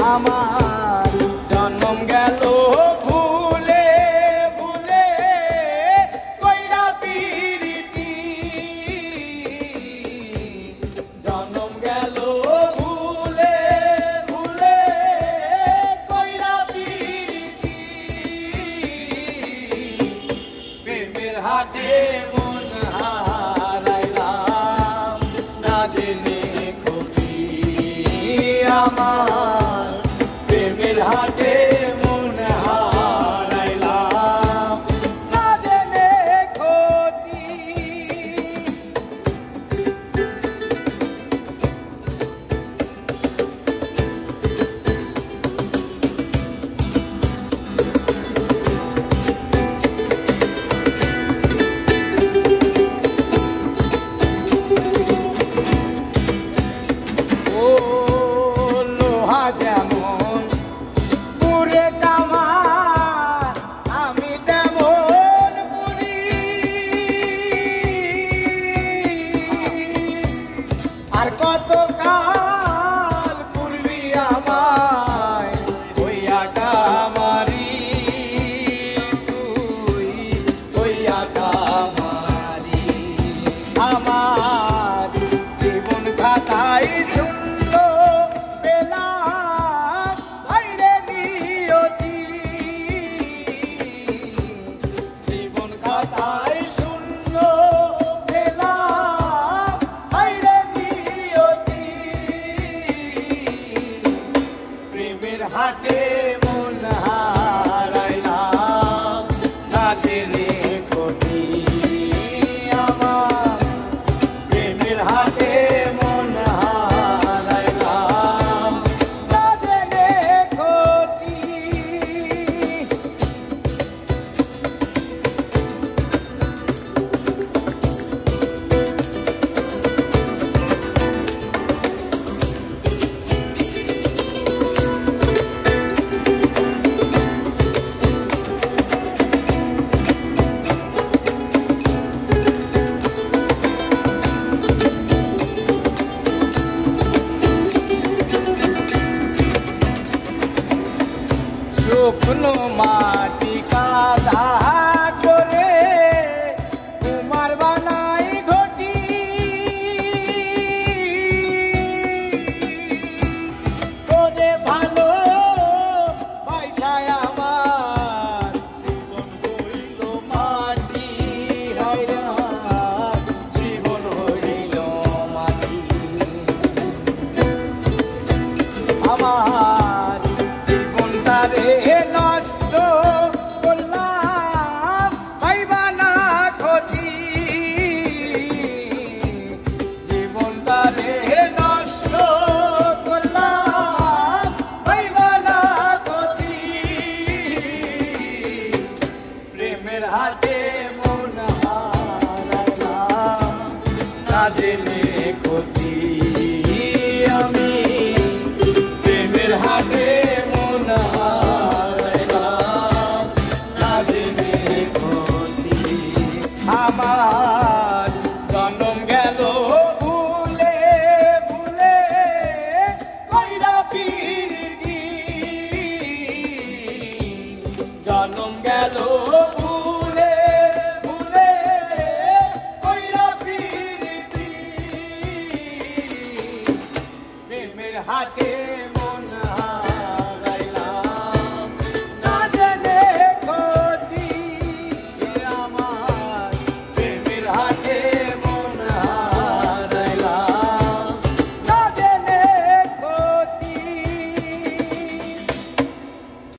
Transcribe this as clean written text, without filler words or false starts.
আমার জন্ম গেল ভুলে ভুলে কইরা পিরিতি জন্ম গেল ভুলে ভুলে কইরা পিরিতি প্রেমের হাতে মন হারাইলাম না জেনে খুশি আমার প্রেমের হাতে মন হারাইলাম না জেনে ক্ষতি যেমন পুরে কামার আমি তেমন পুরি আর কত কাল পুরবি আমায় হইয়া কামারি তুই হইয়া কামারি আমার জীবন খাতায় শূন্য জীবন খাতায় শূন্য পেলাম হায়রে নিয়তি প্রেমের হাতে মন হারাইলাম না জেনে ক্ষতি আমার প্রেমের হাতে মন হারাইলাম না জেনে ক্ষতি শুকনো মাটি কাদা করে কুমার বানাই ঘটি করে ভালো পয়সায় আমার জীবন হইল মাটি হায়রা জীবন হইল মাটি আমার জীবনটারে নষ্ট করলাম পাইবা না ক্ষতি জীবনটারে নষ্ট করলাম পাইবা না ক্ষতি প্রেমের হাতে মন হারাইলাম না জেনে ক্ষতি আমি প্রেমের হাতে মন হারাইলাম না জেনে ক্ষতি আমার জন্ম গেল ভুলে ভুলে কইরা পিরিতি জন্ম গেল ভুলে ভুলে কইরা পিরিতি প্রেমের হাতে মন